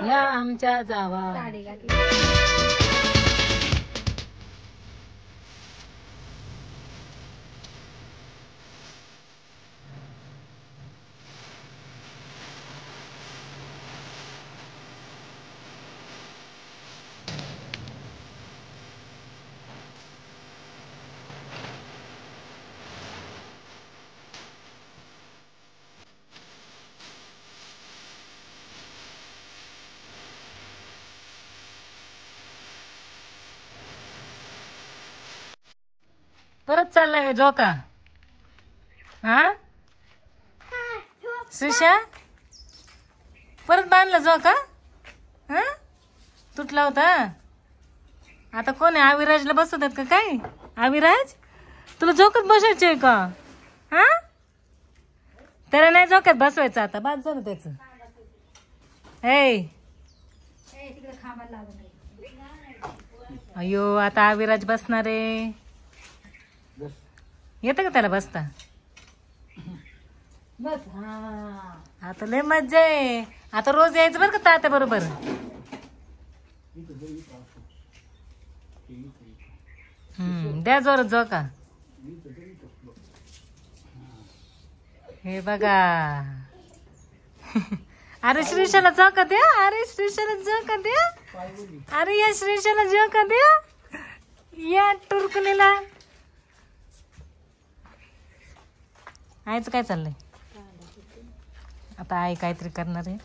या आमच्या जावा परत चाललाय झोका. हा श्रीषा परत बांधला झोका. हा तुटला होता. आता कोण आहे? अविराजला बसवतात का काय? अविराज तुला झोक्यात बसायचंय का? हा त्याला नाही झोक्यात बसवायचं. आता बाद झालं त्याच. अयो आता अविराज बसणार आहे. येतं का त्याला बसता? बस. हा आता लय मज्जा आहे. आता रोज यायचं बरं का तात्या बरोबर. द्या जोरात झोका. हे बघा. अरे श्रीषाला झोका द्या. अरे श्रीषाला झोका द्या. अरे या श्रीषाला झोका द्या. या टुरकुलीला. आईचं काय चाललंय? आता आई काहीतरी करणार आहे.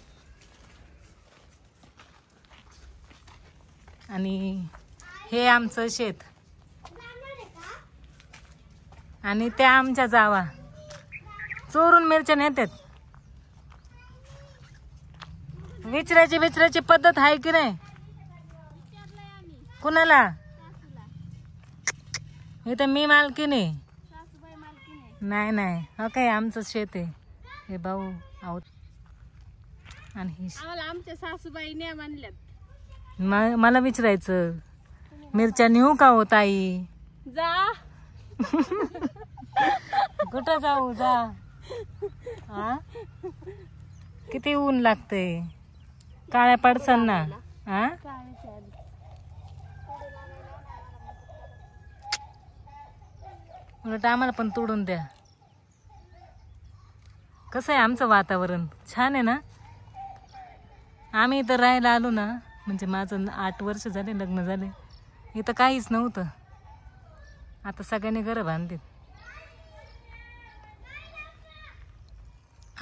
आणि हे आमचं शेत आणि त्या आमच्या जावा चोरून मिरच्या नेतात. विचारायची पद्धत आहे की नाही? कुणाला? इथं मी मालकीने नाही नाही. हो काय आमचं शेत आहे. हे भाऊ आहोत आणि आमच्या सासूबाईने मानल्यात. मला विचारायचं मिरच्या नेऊ का हो ताई? जा. कुठं जाऊ? जा. हा किती ऊन लागते. काळ्या पडसन ना. हा उलट आम्हाला पण तोडून द्या. कसं आहे आमचं वातावरण? छान आहे ना. आम्ही इथं राहायला आलो ना, म्हणजे माझं 8 वर्ष झाले लग्न झाले. इथं काहीच नव्हतं. आता सगळ्यांनी घरं बांधलीत.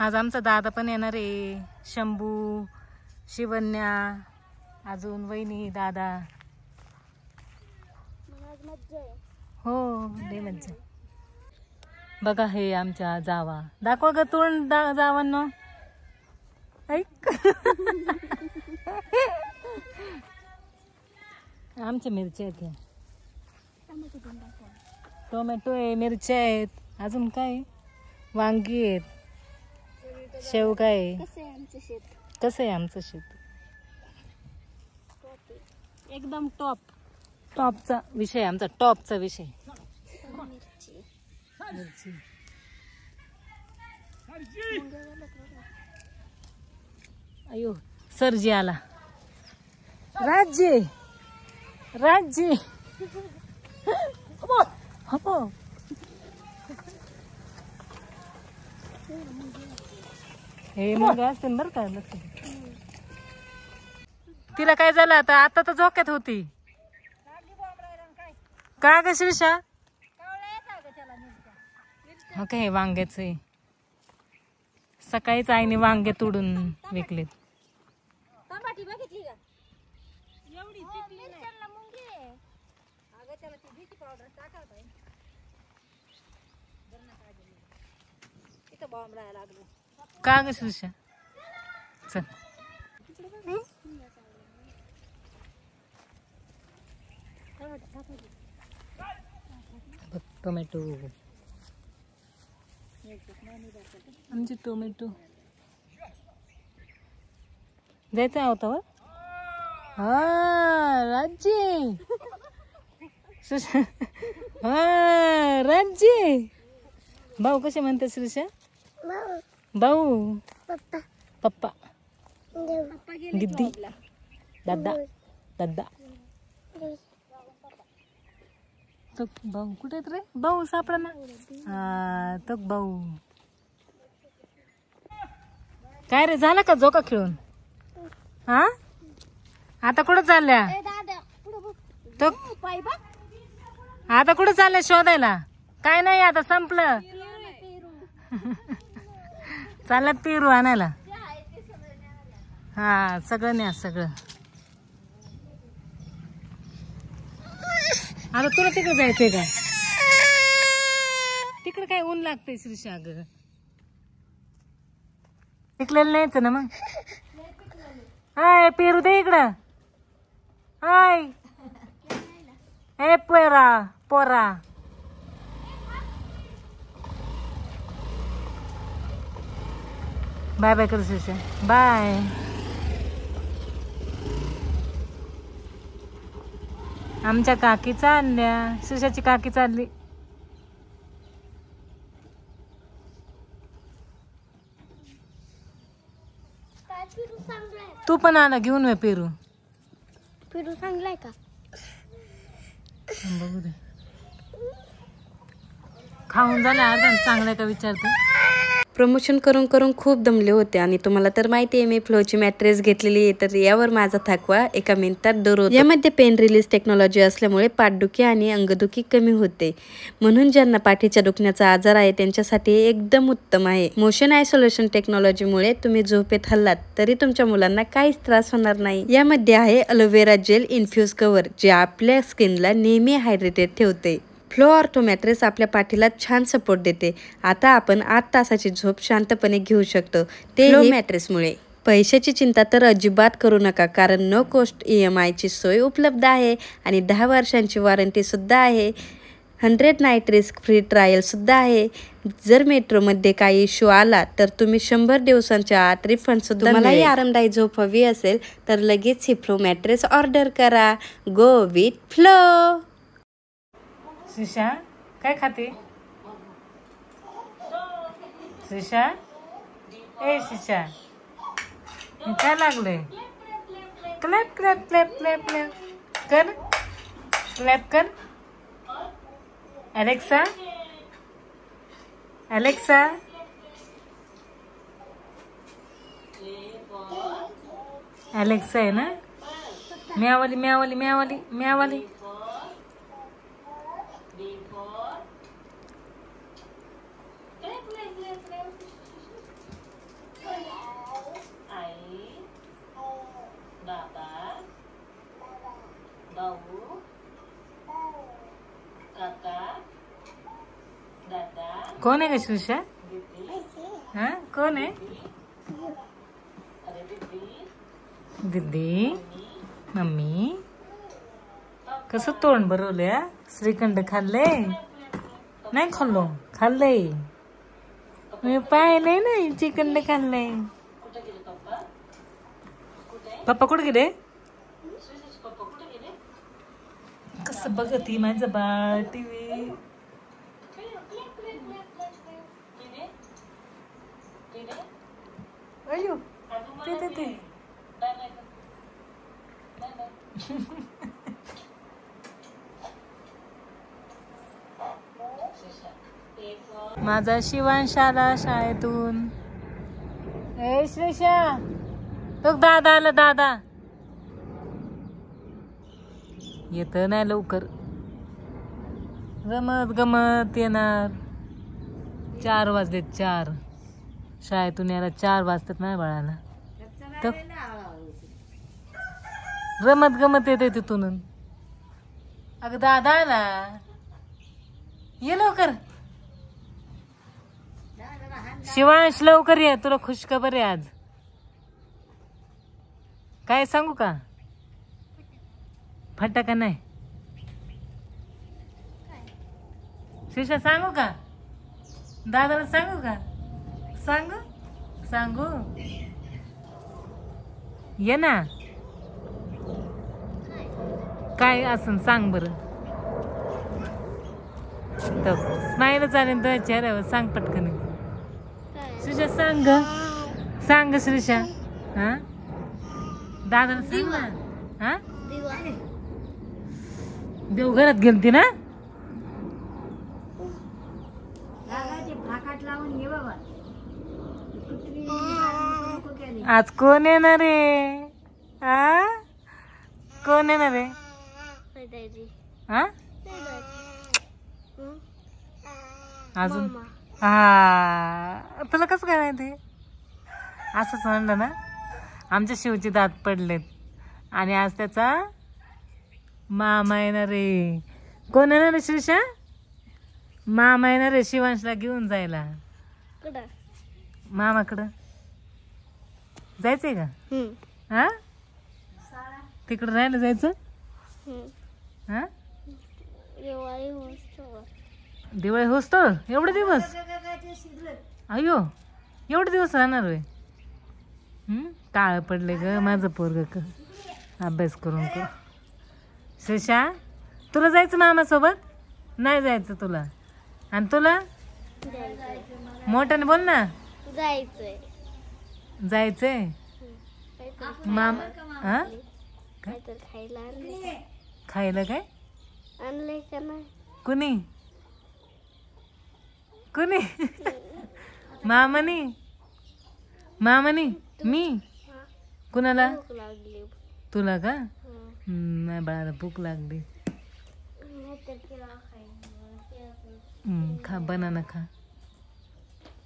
आज आमचा दादा पण येणार आहे. शंभू, शिवन्या, अजून वहिनी, दादा. हो लय मज्जा. बघा हे आमच्या जावा. दाखवा ग तोंड जावांनो. ऐक. आमच्या मिरच्या आहेत. टोमॅटो आहे, मिरच्या आहेत, अजून काय वांगी आहेत, शेवगा आहे. कसं आहे आमचं शेत? एकदम टॉप. टॉपचा विषय आमचा. टॉपचा विषय. मिरची. अयो सरजी आला. राज्य राज्य. हे मग असते बरं का. तिला काय झालं आता? आता तर झोक्यात होती. का ग श्रीषा? हो काय वांग्याच आहे. सकाळीच आईने वांगे तोडून विकलेत. का ग श्रीषा? चल. टोमॅटो. आमचे टोमॅटो. जायचं आवतावर. हा राज्य. हा राज्य. भाऊ कसे म्हणते श्रीषा? भाऊ. पप्पा. पप्पा गेले दिदी जॉबला. दादा दादा तो भाऊ कुठे आहेत रे? भाऊ सापडा ना. हा तो भाऊ. काय रे झालं का झोका खेळून? हा आता कुठं चालल्या? तो आता कुठं चालल्या शोधायला? काय नाही आता संपलं. चालत पेरू आणायला. हा सगळं न्या सगळं. आता तुला तिकडे जायचंय का? तिकडे काय ऊन लागतंय श्रीषा? ग पिकलेलं नाहीच ना मग. हाय पेरू दे इकडं. हाय ए पोरा पोरा. बाय बाय कर श्रीषा. बाय. आमच्या काकी चालल्या. श्रीषाची काकी चालली. तू पण आला घेऊन ये पेरू. पेरू चांगलाय का? बघू दे. खाऊन झालं अर्धा. चांगलाय का विचारते. प्रमोशन करून करून खूप दमले होते आणि तुम्हाला तर माहिती आहे मी फ्लोची मॅट्रेस घेतलेली आहे, तर यावर माझा थकवा एका मिनिटात दूर होतो. यामध्ये पेन रिलीज टेक्नॉलॉजी असल्यामुळे पाठदुखी आणि अंगदुखी कमी होते, म्हणून ज्यांना पाठीच्या दुखण्याचा आजार आहे त्यांच्यासाठी एकदम उत्तम आहे. मोशन आयसोलेशन टेक्नॉलॉजीमुळे तुम्ही झोपेत हल्लात तरी तुमच्या मुलांना काहीच त्रास होणार नाही. यामध्ये आहे अलोवेरा जेल इन्फ्यूज कव्हर, जे आपल्या स्किनला नेहमी हायड्रेटेड ठेवते. फ्लो ऑर्थो मॅट्रेस आपल्या पाठीला छान सपोर्ट देते. आता आपण 8 तासाची झोप शांतपणे घेऊ शकतो ते फ्लो मॅट्रेसमुळे. पैशाची चिंता तर अजिबात करू नका, कारण नो कॉस्ट EMI ची सोय उपलब्ध आहे आणि 10 वर्षांची वॉरंटी सुद्धा आहे. 100 नाईट रिस्क फ्री ट्रायल सुद्धा आहे. जर मेट्रोमध्ये काही इश्यू आला तर तुम्ही 100 दिवसांच्या आत रिफंड सुद्धा. मलाही आरामदायी झोप हवी असेल तर लगेच ही फ्लो मॅट्रेस ऑर्डर करा. Go with flow. श्रीषा काय खाते? श्रीषा ए श्रीषा काय लागलंय? Clap clap clap clap clap कर. क्लॅप कर. अलेक्सा अलेक्सा अलेक्सा आहे ना? म्यावली म्यावली म्यावली म्यावली. कौन है श्रीषा? हाँ कौन है? दीदी मम्मी कसं तोंड भरवलंय? श्रीखंड खाल्ले? नाही खाल्लो. खाल्ले मी पाहिले नाही. श्रीखंड खाल्ले. पप्पा कुठे गेले? कसं बघती माझं बाळ टीव्ही. अयो ते माझा शिवांश आला शाळेतून. ए श्रीषा तो दादा आला. दादा येत नाही लवकर. रमत गमत येणार. 4 वाजलेत. 4 शाळेतून यायला 4 वाजतात नाही बाळाला. तर रमत गमत येते तिथून. अगं दादा आला. ये लवकर. शिवांश लवकर ये. तुला खुशखबर आहे आज. काय सांगू का? फटाका नाही. शिशा सांगू का? दादाला सांगू का? सांगू सांगू ये ना. काय असं सांग बर. स्माईल चालेल तुझ्या चेहऱ्यावर. सांग पटकन. श्रीषा सांग. सांग श्रीषा. हा दादाला सांग ना. हा दिवा. देवघरात गेलती ना. आज कोण येणार आहे? हा कोण येणार आहे? दादाजी. हा अजून मामा. हा तुला कसं काय माहिती? असंच म्हणलं ना. आमच्या शिवचे दात पडलेत आणि आज त्याचा मामा येणार आहे. कोण येणार आहे श्रीषा? मामा येणार आहे शिवांशला घेऊन जायला कुठं? मामाकडं. जायचंय का? हा तिकडं राहायला जायचं. हा दिवाळी महोत्सव. दिवाळी होतो एवढे दिवस? अयो एवढे दिवस राहणार होय. काळ पडले ग माझं पोरग क अभ्यास करून कर. श्रीषा तुला जायचं मामासोबत? नाही जायचं तुला? आणि तुला? मोठ्याने बोल ना. जायचंय. जायचंय मामा. हा काय तर खायला आणलंय. खायला काय आणलंय का नाही? कुणी कुणी? मामानी मामानी मी कुणाला? भूक लागली. तुला का? नाही बाळाला भूक लागली. खा बनाना खा.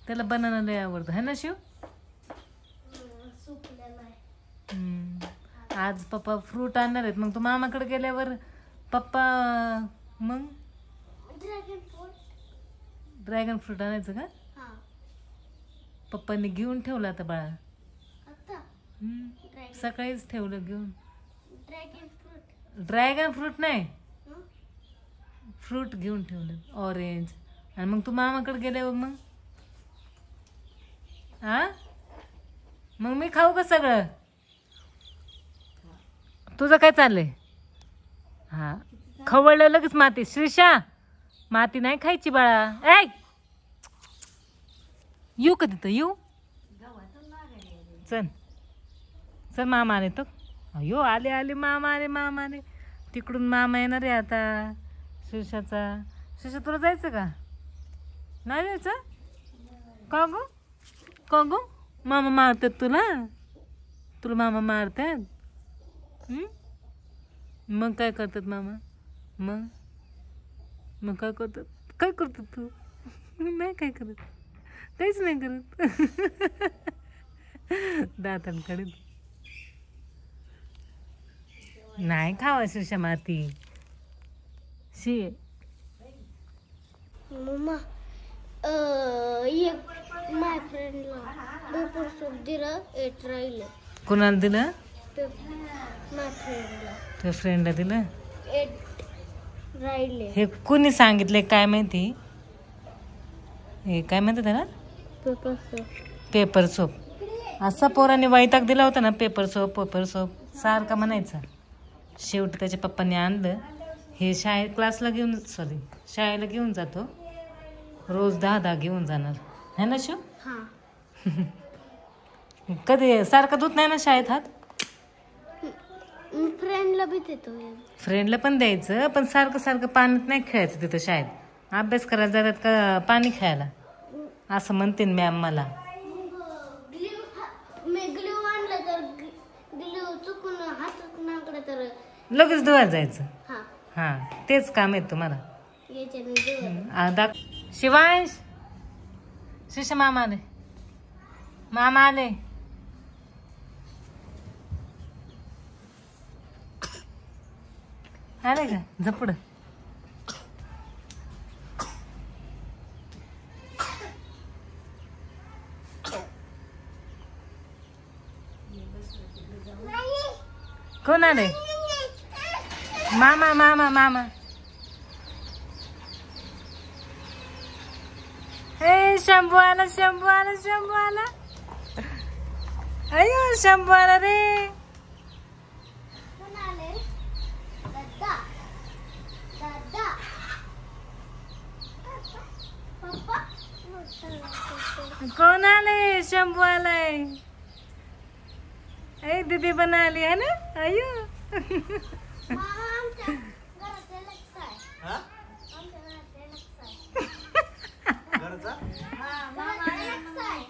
त्याला बनाना लय आवडतं है ना शिव? आज पप्पा फ्रूट आणणार आहेत. मग तू मामाकडे गेल्यावर पप्पा मग ड्रॅगन फ्रूट आणायचं का? पप्पांनी घेऊन ठेवलं आता बाळा. सकाळीच ठेवलं घेऊन. ड्रॅगन फ्रूट नाही फ्रूट घेऊन ठेवलं ऑरेंज. आणि मग तू मामाकडे गेल्यावर मग हा मग मी खाऊ का सगळं? तुझं काय चाललंय? हा खवळलं लगेच माती. श्रीषा माती नाही खायची बाळा. ऐ येऊ का तिथं येऊ? चल चल मामा आले तो. अयो आले आले मामा आले मामा आले. तिकडून मामा येणार आहे आता श्रीषाचा. श्रीषा तुला जायचं का? नाही जायचं का गो? का गो? मामा मारतात तुला? तुला मामा मारतात? मग काय करतात मामा? मग काय करतात? काय करतात तू? नाही काय करत. काहीच नाही करत. दातांकडे नाही खावा श्रीषा माती. शी मम्मा एक माय फ्रेंडला पेपर सूप दिलं. 8 राहिले. कोणाला दिलं? माय फ्रेंडला तुझ्या फ्रेंडला दिलं. 8 राहिले. हे कोणी सांगितले काय माहिती? हे काय म्हणतात त्याला? Paper soup. Paper soap. असा पोराने वैताग दिला होता ना पेपर सोप सारखा म्हणायचा. शेवटी त्याच्या पप्पांनी आणलं. हे क्लासला घेऊन शाळेला घेऊन जातो. रोज 10 घेऊन जाणार है ना शिव? कधी सारखा धुत नाही ना शाळेत हात? फ्रेंडला बी देतो. फ्रेंडला पण द्यायचं पण सारखं सारखं पाण्यात नाही खेळायचं तिथं शाळेत. अभ्यास करायला जातात का पाणी खेळायला असं म्हणते मॅम मला. मी ग्लू आणलं तर ग्लू चुकून हातात नाकडे तर लगेच धुवायला जायचं. हा हा तेच काम आहे तुम्हाला. याच्याने शिवांश श्रीषा मामा आले. मामा आले. आले का झपड? कोण आले? मामा मामा मामा. ए शंभू आला शंभू आला शंभू आला. अयो शंभू आला रे. कोण आले? शंभू आलाय. ए दीदी पण आली आहे ना अयो मामा आमच्या घरात एलेक्सा आहे. हा? आमच्या घरात एलेक्सा आहे. घरचा एलेक्सा आहे.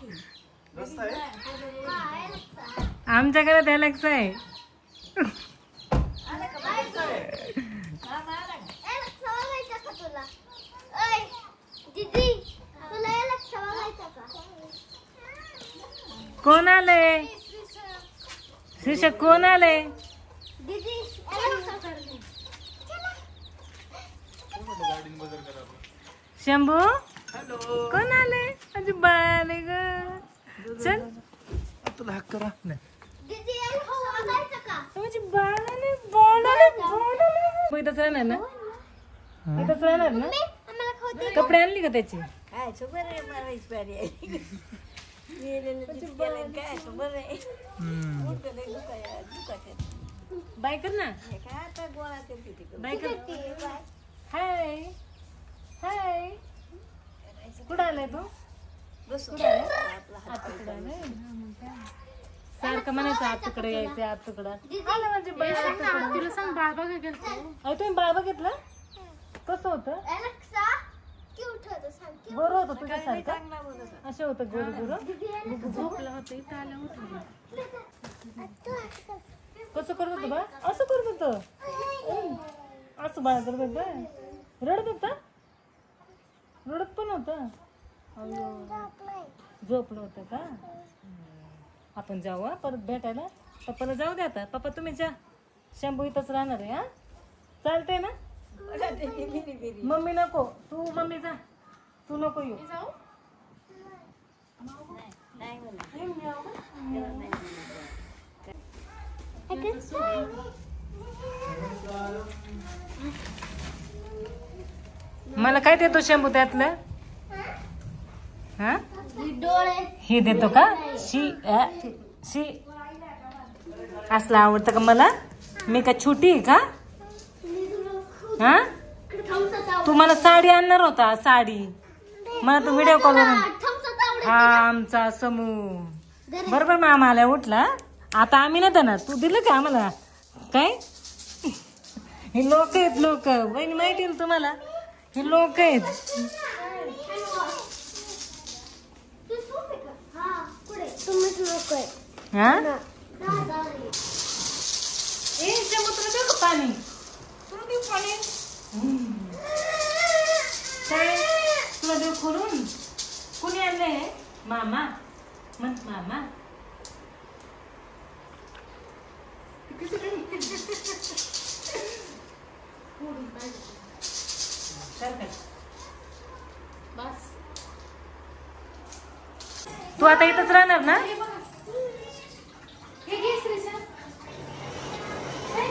रस्ता आहे हा, एलेक्सा आहे. आमच्या घरात एलेक्सा आहे. एलेक्सा बघायचा का तुला? ओय, दीदी, तुला एलेक्सा बघायचा का? कोण आले शिक्षक कोण आले दीदी, एलेक्सा करते. गार्डन बदल करा आपण. शंभू हॅलो कोण आले माझी बाले ग चल तुला हक्क करा नाही दीदी, एलेक्सा बघायचा का? माझी बाळाने बोलाले इथंच राहणार ना इथंच राहणार ना आम्हाला खाऊ दे. कपडे आणली का त्याची बाय कर ना बाय कर हाय हाय कुठं आलाय तू सारखं म्हणायचं आत तुकडे यायचे आत तुकडा आलं म्हणजे तुला सांग बाळ बघितलं तुम्ही बाळ बघितलं कसं होतं एलेक्सा, क्यूट होतं, सांग, क्यूट. गोरं होतं तुझ्यासारखं असं होतं गोरं गोरं झोपलं होतं इथं आलं होतं कसं करत होतं बा असं करत होतं असं बाळ करत होतं रडत होतं रडत पण होतं अय्यो झोपलं होतं का आपण जाऊ हा परत भेटायला पप्पाला जाऊ दे आता पप्पा तुम्ही जा शंभू इथंच राहणार आहे हा चालते ना मम्मी नको तू मम्मी जा तू नको येऊ मला काय देतो शंभू त्यातलं हा डोळे. हे देतो का शी शी असलं आवडतं का मला मी का छोटी आहे का हा तू मला साडी आणणार होता साडी मला तू व्हिडिओ कॉलवरून हा आमचा समूह बरोबर मामा आला उठला आता आम्ही नाही देणार तू दिलं का आम्हाला काय हे लोक आहेत लोक बहिणी माहिती आहे ना तुम्हाला हे लोक आहेत तुम्हीच लोक आहे. हा ए समुद्र देऊ का पाणी तुला देऊ पाणी काय तुला देऊ खोलून कुणी आणलंय मामा म्हण मामा तू आता इथंच राहणार ना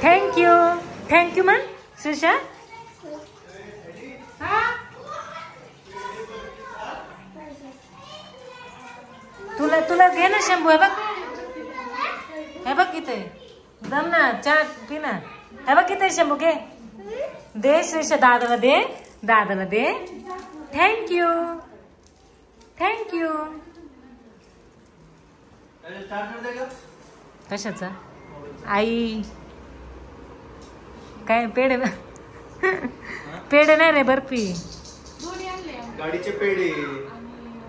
थँक्यू म्हण श्रीषा तुला तुला घे ना शंभू हे बघ इथे दम ना चहा पी ना हे बघ इथे शंभू घे दे श्रीषा दादाला दे थँक्यू कशाचा आई काय पेढे पेढे नाही रे बर्फी गाडीचे पेढे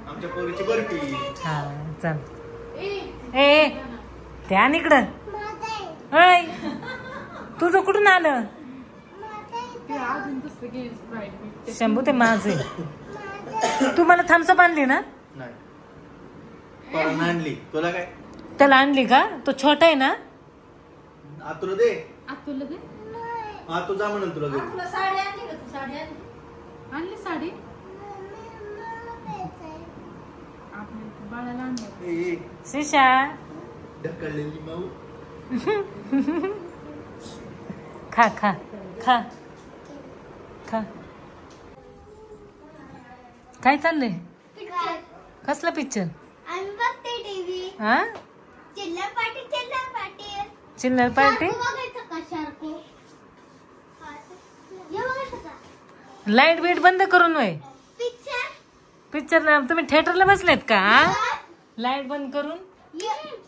आमच्या पोरीची बर्फी हा चल ए ध्यान इकडं अय तुझं कुठून आलं शंभू ते माझे तू मला थम्सअप आणली ना नाही परत आणली तुला काय त्याला आणली का तो छोटा आहे ना तुला दे हा तू जा म्हणून तुला घरी साडी आणली का तू? साडी आणली साडी ए, ए, श्रीषा ढकललेली माऊ खा खा खा खा काय चाललंय पिक्चर. कसला पिक्चर आम्ही बघते टीव्ही. हा चिल्लर पार्टी. चिल्लर पार्टी शार्को बघायचं का शार्को? हे बघायचं का? लाईट बीट बंद करून वय पिक्चर. पिक्चर तुम्ही थिएटरला बसलेत का लाईट बंद करून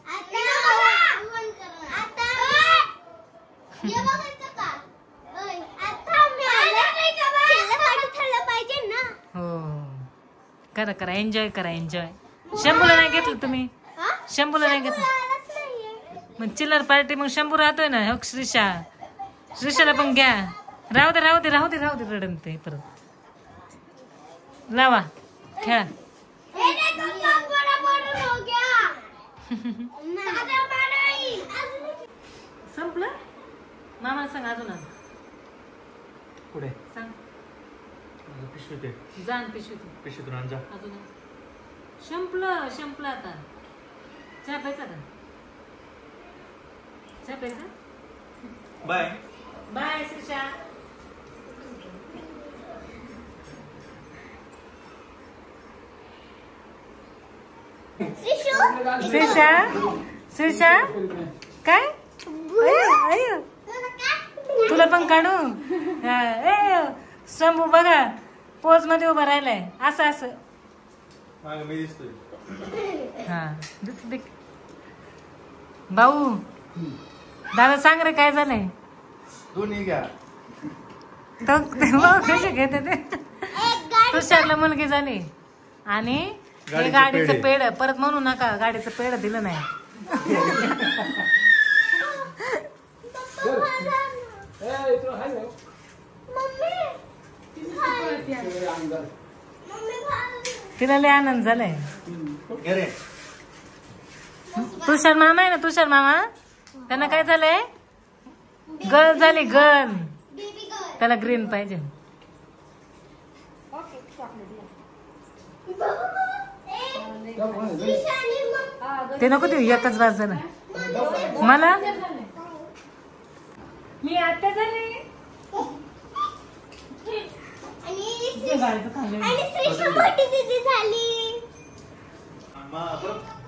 आता बघा. हे बघायचं का? ओय, आता मी आले. खेळलं पाहिजे, खेळलं पाहिजे ना. हो करा करा एन्जॉय करा एन्जॉय. शंभूला नाही घेतलं तुम्ही? हा? शंभूला नाही घेतलं? आलाच नाहीये. मग चिल्लर पार्टी मग शंभू राहतोय ना. हो श्रीषाला पण घ्या. राहू दे राहू दे राहू दे राहू दे रडन ते परत. लावा खेळा. हे देखो, कप बड़ा बड़ा हो गया. दादा बनाई. संपलं? मामाला सांग अजून आण. पुढे सांग पिशवी ते जाण पिशवीतून पिशवीतून आण जा. अजून आण. संपलं आता. चहा प्यायचा का? चहा प्यायचा? बाय. बाय श्रीषा. श्रीषा श्रीषा काय तुला पण काढू. शंभू बघा पोज मध्ये उभा राहिलाय असं. मागं मी दिसतोय. हा दिसते. भाऊ दादा सांग रे काय झालंय. दोन्ही घ्या. कसे घेते ते. तुषारला मुलगी झाली आणि हे गाडीचं पेड परत म्हणू नका. गाडीचं पेड दिलं नाही. तिला लय आनंद झालाय. घे रे. तुषार मामा आहे ना तुषार मामा त्यांना काय झालंय गर्ल झाली गर्ल. त्याला ग्रीन पाहिजे. ते नको देऊ एकच बाज झाला मला. मी आता झाले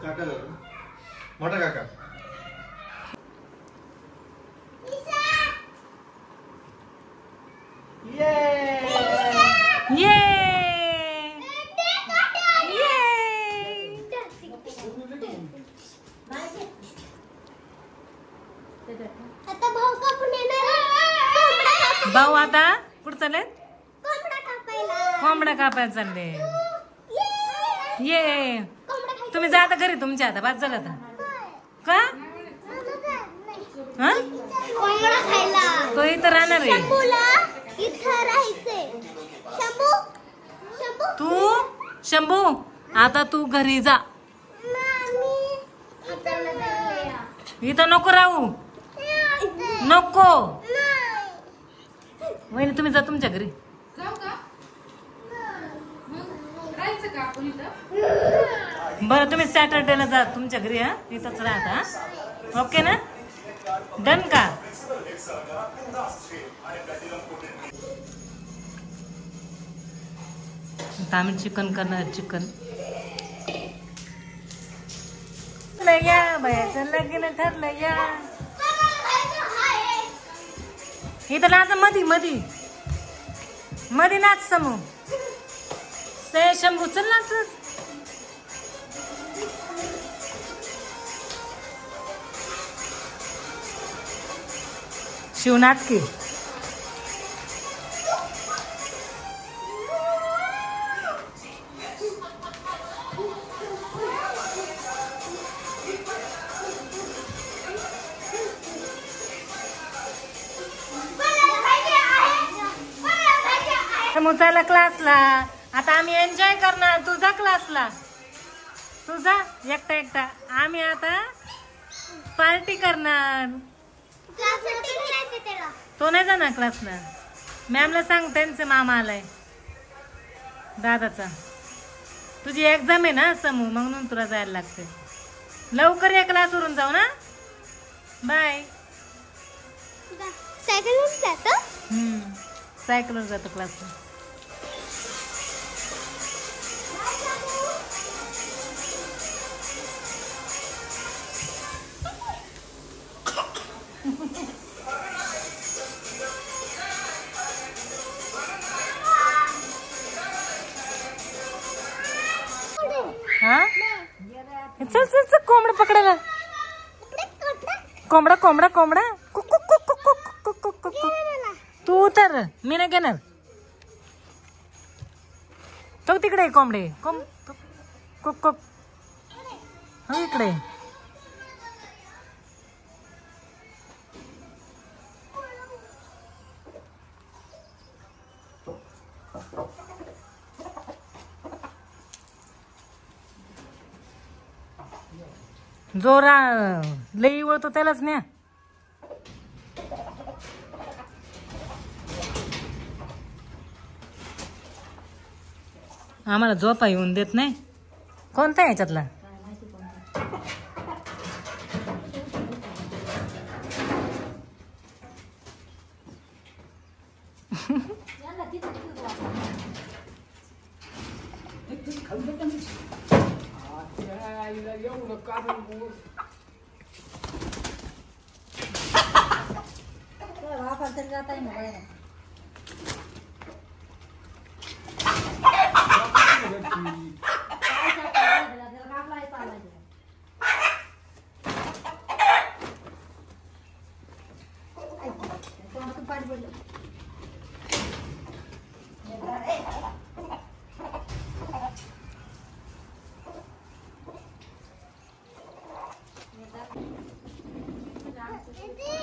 काका मोठा काका. आता भाऊ कापून येणार. भाऊ आता कुठं चालले? कोंबडा कापायला. कोंबड्या कापायला चालले. ये तुम्ही जा आता घरी. तुमच्या आता बाद झालं आता का? हा कोंबडा खायला. तो इथं राहणार आहे. शंभूला इथं राहायचंय. तू शंभू आता तू घरी जा. इथं नको राहू नको. वहिनी तुम्ही जा तुमच्या घरी. बरं तुम्ही सॅटर्डेला जा तुमच्या घरी. हा इथंच राहता. ओके ना डन का? आम्ही चिकन करणार. चिकन या बायाचं लगीन ठरलं या. इथं नाच मधी मधी मध्ये नाच समूह. ते शंभू चल नाच. शिवनाथ की मुचाला क्लासला. आता आम्ही एन्जॉय करणार. तुझा क्लासला तुझा एकटा. आम्ही आता पार्टी करणार. तो नाही जाणार क्लासला. मॅमला सांग त्यांचे मामा आलाय दादाचा. तुझी एक्झाम आहे ना समूह म्हणून तुला जायला लागते. लवकर या क्लासवरून जाऊ ना. बाय. सायकलवर जातो. सायकलवर जातो क्लासला. हा चल चल चल कोंबडा पकडायला. कोंबडा कोंबडा कोंबडा कुक कुक कुक कुक. तू उतर, मी नाही घेणार. तो तिकडे कोंबडे कुक कुक. हो इकडे. जोरा लई वळतो त्यालाच न्या. आम्हाला झोपा येऊन देत नाही. कोणता याच्यातला?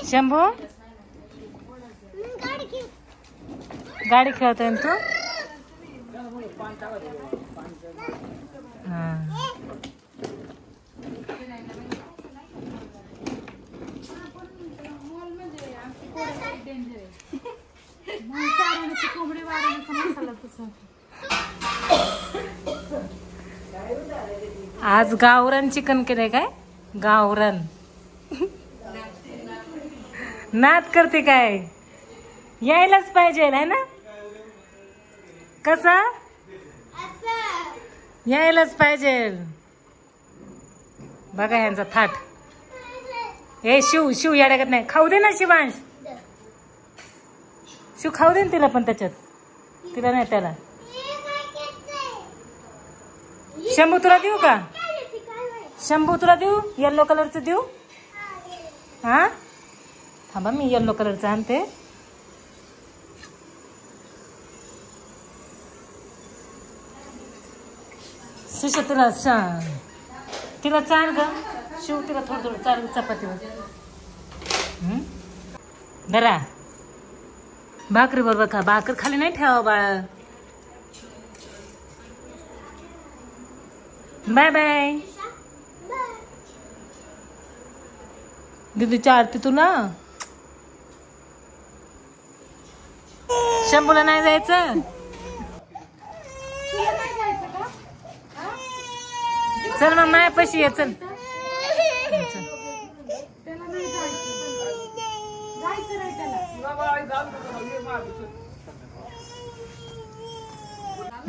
शंभू गाडी खेळतोय ना तू? हा. आज गावरान चिकन केलंय काय? गावरान. नाद करते काय? यायलाच पाहिजे है ना? कसा? यायलाच पाहिजे. बघा यांचा थाट. ए शिव याड्यागत नाही. खाऊ दे ना शिवांश. शिव खाऊ दे ना तिला पण त्याच्यात. तिला नाही त्याला. शंभू तुला देऊ का? शंभू तुला देऊ? येलो कलरचं देऊ? हा थांबा मी येलो कलरचं आणते. शिशा तिला चाल ग. शिव तिला थोडं चाल चपातीवर. धरा भाकरी बरोबर खा. भाकर खाली नाही ठेवा बाळा. Bye bye. दीदी चारते तुला. शंभूला नाही जायचं. चल मग मायापाशी ये. चल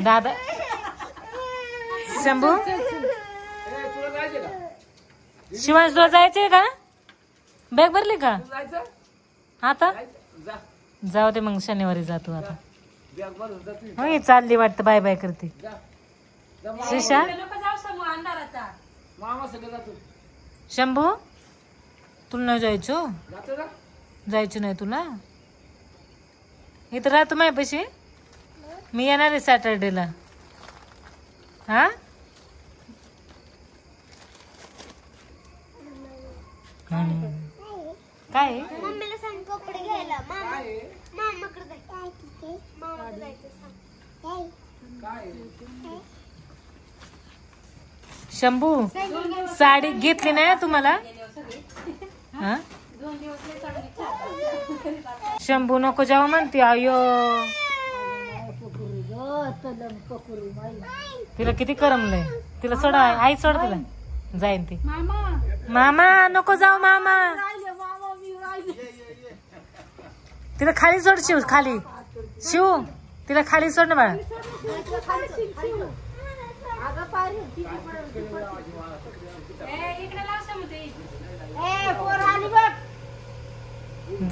दादा. शंभू शिवांश तुला जायचंय का? बॅग भरली का आता? जाऊ दे मग शनिवारी जातो आता. हो चालली वाटतं. बाय बाय करते. शिशा शंभू तुला नाही जायचं? जायचं नाही तुला? इथं राहतो माझ्यापाशी. मी येणार आहे सॅटर्डेला. हा काय मम्मीला सांग कपडे घ्यायला. मामाकडे जायचं. शंभू साडी घेतली नाही तुम्हाला? हा शंभू नको जाऊ म्हणते. अयो तिला किती करमलंय. तिला सोडा. आई सोड तिला. जाईन ती. मामा नको जाऊ. मामा तिला खाली सोड. शिव खाली. शिव तिला खाली सोड ना बाळा.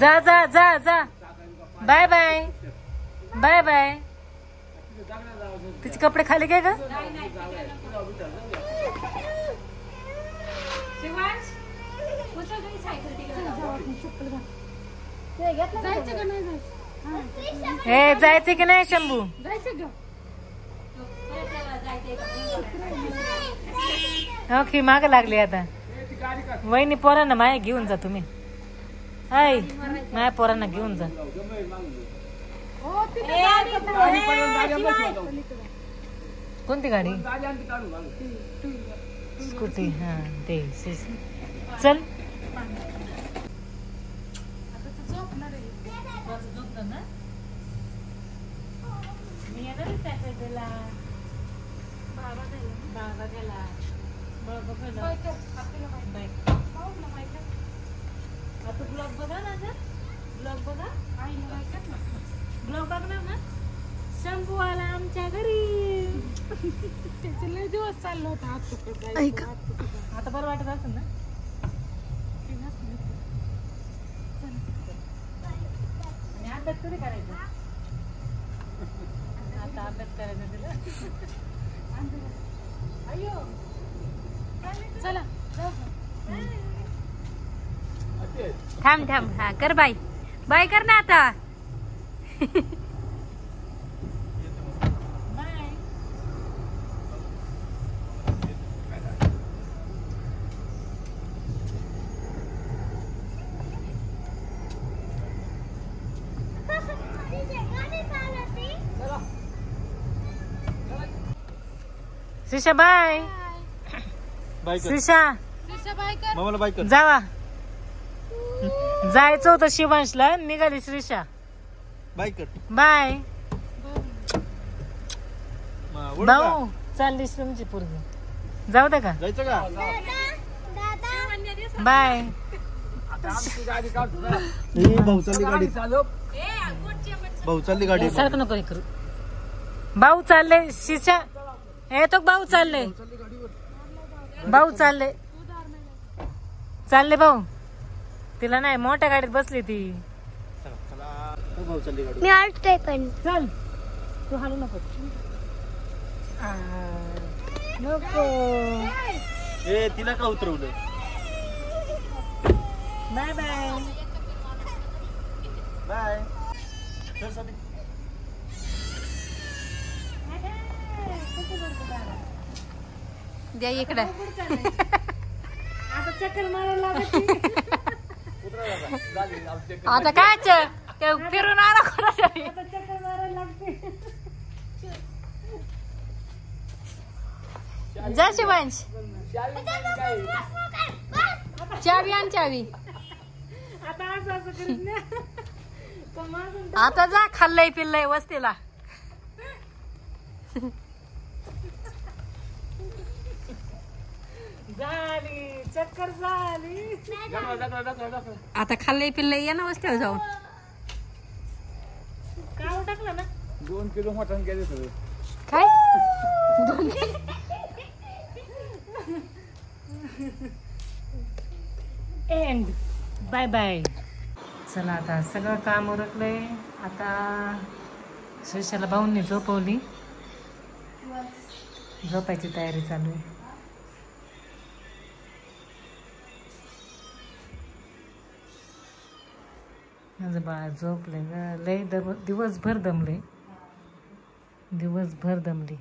जा जा जा जा. Bye bye. Bye bye. तिचे कपडे खाली घे का? जायचं का नाही जायचं? हे जायचं की नाही शंभू? ओके माग लागली आता. वहिनी पोरांना माया घेऊन जा तुम्ही. ऐ माया पोरांना घेऊन जा. कोणती गाडी? स्कूटी. हा ते चल. ब्लॉग बघा ना सर. ब्लॉग बघा. ब्लॉग बघणार ना. शंभू आला आमच्या घरी. त्याचे लय दिवस चाललो होता. आता बरं वाटत असेल ना. आणि अभ्यास कधी करायचा? आता अभ्यास करायचा तुला. अयो चला थांब थांब. हा कर बाय. बाय कर ना आता. श्रीषा बाय. बाय कर. श्रीषा मामाला बाय कर. जावा. जायचं होतं शिवांशला. निघाली श्रीषा. बाय कर. बाय. ओळख का? भाऊ चालली तुमची पोरगी. जाऊ दे का? जायचं का? बाय. भाऊ चालली गाडी. भाऊ चालली गाडी. सारखं नको हे करू. भाऊ चालले. शिषा हे तो भाऊ चालले. भाऊ चालले. चालले भाऊ. तिला नाही मोठ्या गाडीत बसली ती. भाऊ चालली गाडी. मी आलते पण. चल तू हालू नको. नको. ए तिला का उतरवलं? Bye bye. बाय. चल सादी. द्या इकडे. आता चक्कर मारायला लागते. आता काय फिरून आला कोणासाठी. आता चक्कर मारायला लागते. जा शिवांश. चावी आण चावी. आता असं असं करीत नाही. तो मागून आता जा खाल्लंय पिल्लय वस्तीला. झाली चक्कर झाली. आता खाल्लंय पिल्लय या ना वस्तीवर जाऊन. काव टाकलं ना. 2 किलो मटण गेले सगळे. काय एंड. Bye bye. चला आता सगळं काम उरकलंय. आता श्रीषाला भाऊंनी झोपवली. झोपायची तयारी चालू आहे. माझं बाळ झोपले ग. लय दिवसभर दमले. दिवसभर दमली.